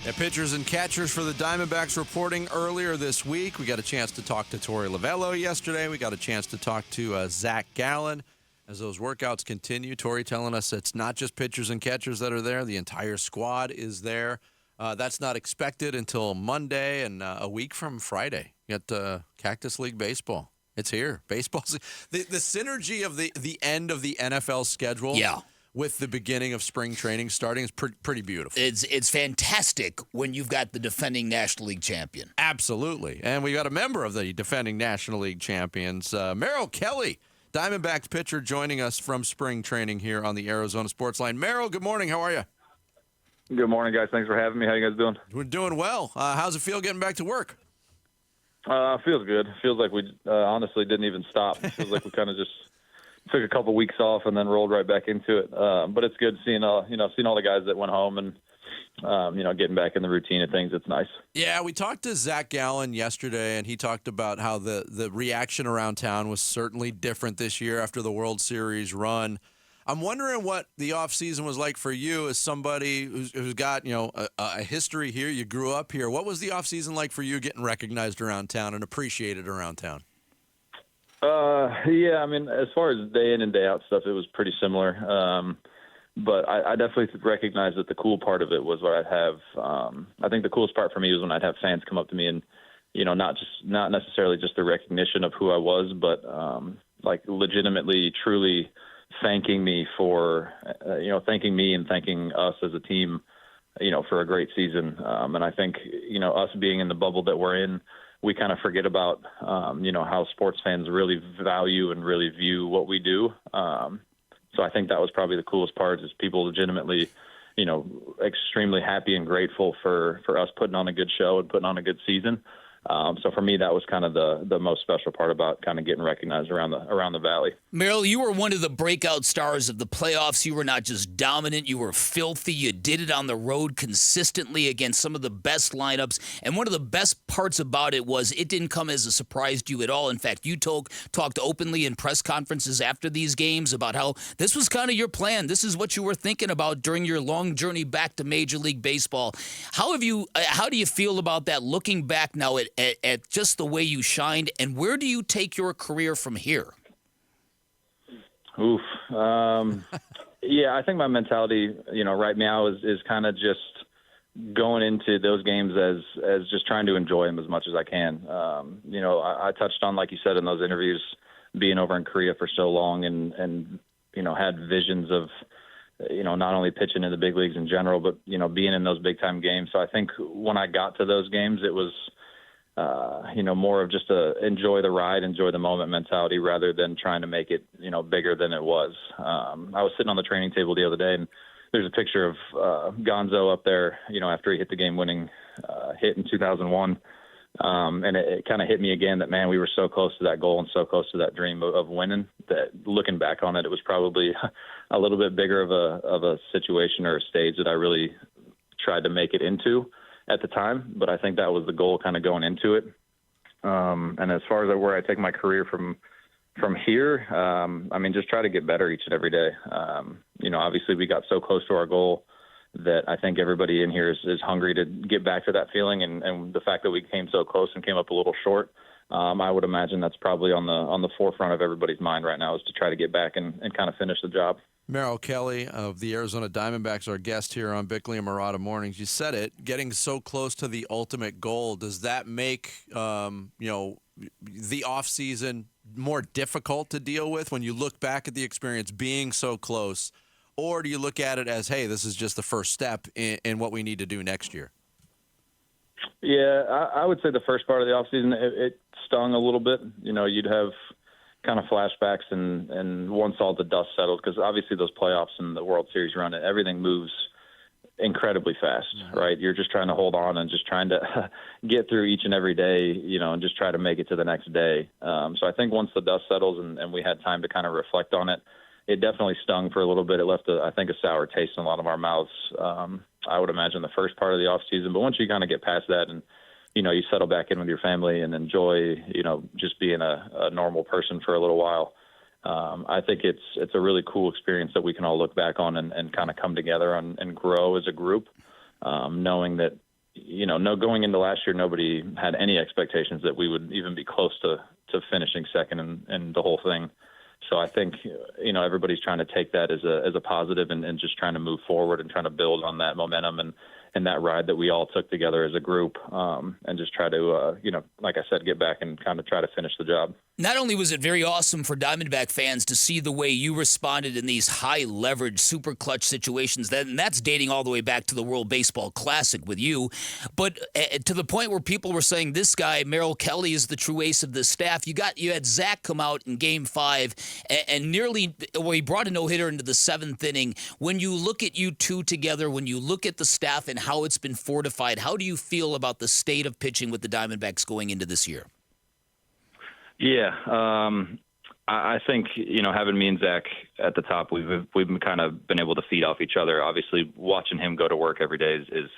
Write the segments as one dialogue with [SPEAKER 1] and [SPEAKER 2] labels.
[SPEAKER 1] Yeah, pitchers and catchers for the Diamondbacks reporting earlier this week. We got a chance to talk to Torey Lovullo yesterday. We got a chance to talk to Zach Gallen as those workouts continue. Torey telling us it's not just pitchers and catchers that are there. The entire squad is there. That's not expected until Monday and a week from Friday. You got Cactus League Baseball. It's here. Baseball's the synergy of the end of the NFL schedule.
[SPEAKER 2] Yeah.
[SPEAKER 1] With the beginning of spring training starting is pretty beautiful.
[SPEAKER 2] It's fantastic when you've got the defending National League champion.
[SPEAKER 1] Absolutely. And we got a member of the defending National League champions, Merrill Kelly, Diamondbacks pitcher, joining us from spring training here on the Arizona Sports Line. Merrill, good morning. How are you?
[SPEAKER 3] Good morning, guys. Thanks for having me. How you guys doing?
[SPEAKER 1] We're doing well. How's it feel getting back to work?
[SPEAKER 3] Feels good. Feels like we honestly didn't even stop. Feels like we kind of just took a couple weeks off and then rolled right back into it. But it's good seeing all the guys that went home and getting back in the routine of things. It's nice.
[SPEAKER 1] Yeah, we talked to Zach Gallen yesterday, and he talked about how the reaction around town was certainly different this year after the World Series run. I'm wondering what the offseason was like for you as somebody who's got a history here. You grew up here. What was the offseason like for you getting recognized around town and appreciated around town?
[SPEAKER 3] Yeah, I mean, as far as day in and day out stuff, it was pretty similar. But I definitely recognize that the cool part of it was what I'd have. I think the coolest part for me was when I'd have fans come up to me and, not necessarily just the recognition of who I was, but like legitimately, truly thanking me for, thanking me and thanking us as a team, for a great season. And I think, us being in the bubble that we're in, we kind of forget about, how sports fans really value and really view what we do. So I think that was probably the coolest part is people legitimately, extremely happy and grateful for us putting on a good show and putting on a good season. So for me, that was kind of the most special part about kind of getting recognized around the valley.
[SPEAKER 2] Merrill, you were one of the breakout stars of the playoffs. You were not just dominant, you were filthy. You did it on the road consistently against some of the best lineups. And one of the best parts about it was it didn't come as a surprise to you at all. In fact, you talked openly in press conferences after these games about how this was kind of your plan. This is what you were thinking about during your long journey back to Major League Baseball. How do you feel about that looking back now at just the way you shined, and where do you take your career from here?
[SPEAKER 3] Oof. Yeah, I think my mentality, right now is kind of just going into those games as just trying to enjoy them as much as I can. I touched on, like you said in those interviews, being over in Korea for so long and had visions of, not only pitching in the big leagues in general, but, being in those big time games. So I think when I got to those games, it was, more of just a enjoy the ride, enjoy the moment mentality rather than trying to make it, bigger than it was. I was sitting on the training table the other day and there's a picture of Gonzo up there, after he hit the game winning hit in 2001. And it kind of hit me again that, man, we were so close to that goal and so close to that dream of winning that looking back on it, it was probably a little bit bigger of a situation or a stage that I really tried to make it into at the time, but I think that was the goal kind of going into it. And as far as where I take my career from here, just try to get better each and every day. Obviously we got so close to our goal that I think everybody in here is hungry to get back to that feeling. And the fact that we came so close and came up a little short, I would imagine that's probably on the forefront of everybody's mind right now is to try to get back and kind of finish the job.
[SPEAKER 1] Merrill Kelly of the Arizona Diamondbacks, our guest here on Bickley and Marotta Mornings. You said it, getting so close to the ultimate goal. Does that make the offseason more difficult to deal with when you look back at the experience being so close? Or do you look at it as, hey, this is just the first step in what we need to do next year?
[SPEAKER 3] Yeah, I would say the first part of the offseason, it stung a little bit. You'd have kind of flashbacks and once all the dust settled, because obviously those playoffs and the World Series run, everything moves incredibly fast, right? You're just trying to hold on and just trying to get through each and every day, and just try to make it to the next day. So I think once the dust settles and we had time to kind of reflect on it, it definitely stung for a little bit. It left, a sour taste in a lot of our mouths. I would imagine the first part of the off season, but once you kind of get past that and, you settle back in with your family and enjoy, just being a normal person for a little while. I think it's a really cool experience that we can all look back on and kind of come together and grow as a group, knowing that, no, going into last year, nobody had any expectations that we would even be close to finishing second in the whole thing. So I think, everybody's trying to take that as a positive and just trying to move forward and trying to build on that momentum and that ride that we all took together as a group, and just try to, like I said, get back and kind of try to finish the job.
[SPEAKER 2] Not only was it very awesome for Diamondback fans to see the way you responded in these high-leverage, super clutch situations, and that's dating all the way back to the World Baseball Classic with you, but to the point where people were saying this guy, Merrill Kelly, is the true ace of this staff. You had Zach come out in Game 5 and he brought a no-hitter into the 7th inning. When you look at you two together, when you look at the staff and how it's been fortified, how do you feel about the state of pitching with the Diamondbacks going into this year?
[SPEAKER 3] Yeah, I think having me and Zach at the top, we've been kind of been able to feed off each other. Obviously, watching him go to work every day is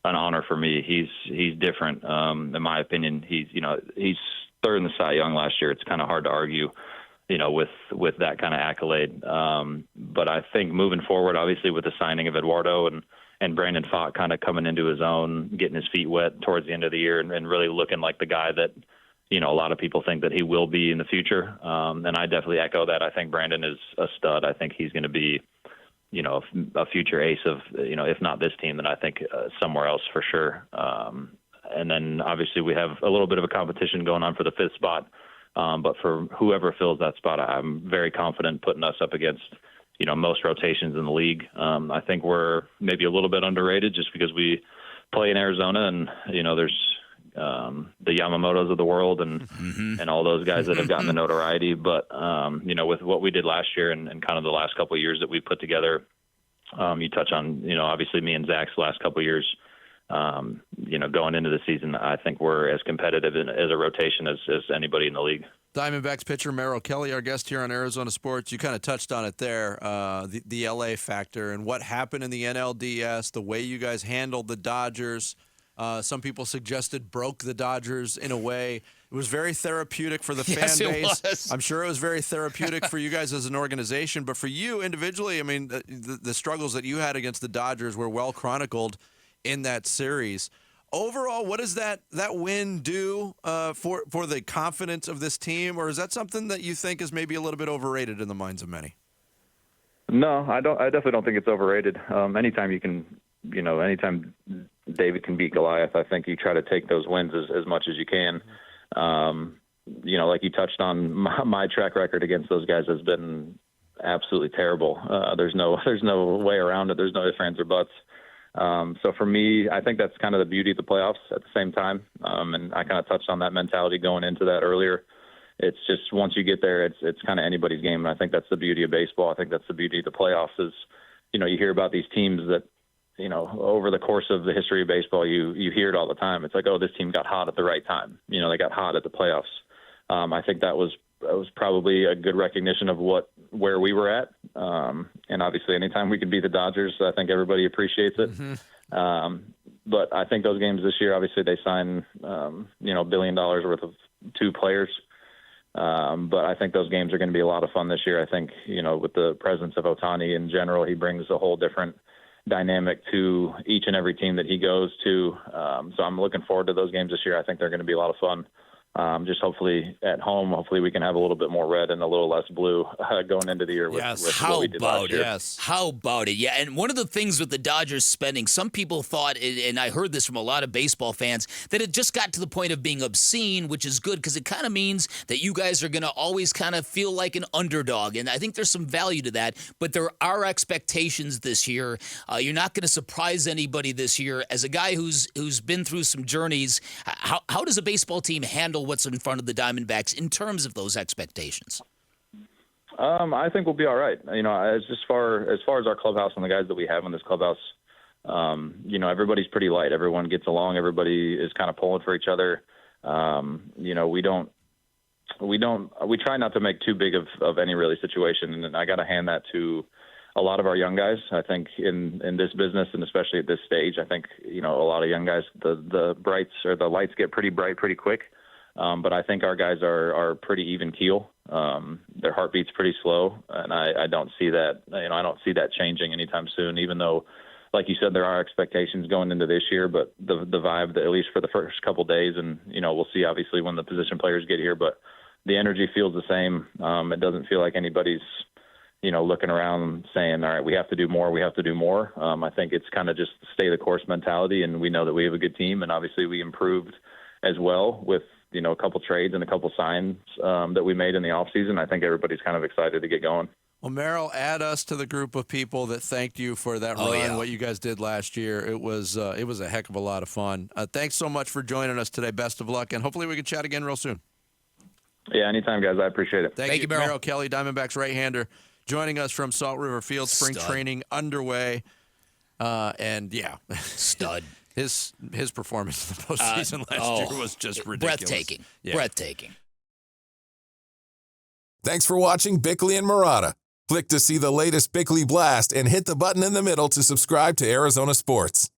[SPEAKER 3] an honor for me. He's different, in my opinion. He's third in the Cy Young last year. It's kind of hard to argue, with that kind of accolade. But I think moving forward, obviously with the signing of Eduardo and Brandon Pfaadt kind of coming into his own, getting his feet wet towards the end of the year and really looking like the guy that a lot of people think that he will be in the future. And I definitely echo that. I think Brandon is a stud. I think he's going to be, a future ace of, if not this team, then I think somewhere else for sure. And then obviously we have a little bit of a competition going on for the 5th spot. But for whoever fills that spot, I'm very confident putting us up against, most rotations in the league. I think we're maybe a little bit underrated just because we play in Arizona and, there's, the Yamamotos of the world and all those guys that have gotten the notoriety. But, with what we did last year and kind of the last couple of years that we put together, you touch on, obviously me and Zach's last couple of years, going into the season, I think we're as competitive as a rotation as anybody in the league.
[SPEAKER 1] Diamondbacks pitcher Merrill Kelly, our guest here on Arizona Sports. You kind of touched on it there, the LA factor and what happened in the NLDS, the way you guys handled the Dodgers. Some people suggested broke the Dodgers in a way. It was very therapeutic for the fan base.
[SPEAKER 2] It was.
[SPEAKER 1] I'm sure it was very therapeutic for you guys as an organization, but for you individually, I mean, the struggles that you had against the Dodgers were well chronicled in that series. Overall, what does that win do for the confidence of this team, or is that something that you think is maybe a little bit overrated in the minds of many?
[SPEAKER 3] No, I definitely don't think it's overrated. Anytime you can, anytime David can beat Goliath, I think you try to take those wins as much as you can. Like you touched on, my track record against those guys has been absolutely terrible. There's no way around it. There's no ifs, ands, or buts. So for me, I think that's kind of the beauty of the playoffs at the same time. And I kind of touched on that mentality going into that earlier. It's just once you get there, it's kind of anybody's game. And I think that's the beauty of baseball. I think that's the beauty of the playoffs is, you hear about these teams that, over the course of the history of baseball, you hear it all the time. It's like, oh, this team got hot at the right time. They got hot at the playoffs. I think that was probably a good recognition of where we were at. And obviously anytime we can beat the Dodgers, I think everybody appreciates it. But I think those games this year, obviously they signed, $1 billion worth of 2 players. But I think those games are going to be a lot of fun this year. I think, with the presence of Ohtani in general, he brings a whole different dynamic to each and every team that he goes to. So I'm looking forward to those games this year. I think they're going to be a lot of fun. Just hopefully at home, hopefully we can have a little bit more red and a little less blue going into the year with what we did last year.
[SPEAKER 1] Yes.
[SPEAKER 2] How about it? Yeah, and one of the things with the Dodgers spending, some people thought, and I heard this from a lot of baseball fans, that it just got to the point of being obscene, which is good because it kind of means that you guys are going to always kind of feel like an underdog, and I think there's some value to that, but there are expectations this year. You're not going to surprise anybody this year. As a guy who's been through some journeys, how does a baseball team handle what's in front of the Diamondbacks in terms of those expectations?
[SPEAKER 3] I think we'll be all right. As far as our clubhouse and the guys that we have in this clubhouse, everybody's pretty light. Everyone gets along. Everybody is kind of pulling for each other. We try not to make too big of any really situation. And I got to hand that to a lot of our young guys. I think in this business, and especially at this stage, I think, a lot of young guys, the lights get pretty bright pretty quick. But I think our guys are pretty even keel. Their heartbeat's pretty slow, and I don't see that. I don't see that changing anytime soon. Even though like you said, there are expectations going into this year, but the vibe, at least for the first couple of days, and we'll see obviously when the position players get here, but the energy feels the same. It doesn't feel like anybody's looking around saying, all right, we have to do more. We have to do more. I think it's kind of just stay the course mentality, and we know that we have a good team, and obviously we improved as well with a couple trades and a couple signs that we made in the offseason. I think everybody's kind of excited to get going.
[SPEAKER 1] Well, Merrill, add us to the group of people that thanked you for that run, what you guys did last year. It was a heck of a lot of fun. Thanks so much for joining us today. Best of luck, and hopefully we can chat again real soon.
[SPEAKER 3] Yeah, anytime, guys. I appreciate it.
[SPEAKER 1] Thank you, Merrill Kelly, Diamondbacks right-hander, joining us from Salt River Field. Spring training underway.
[SPEAKER 2] Stud.
[SPEAKER 1] His performance in the postseason last year was just ridiculous.
[SPEAKER 2] Breathtaking. Yeah. Breathtaking.
[SPEAKER 4] Thanks for watching Bickley and Marotta. Click to see the latest Bickley Blast and hit the button in the middle to subscribe to Arizona Sports.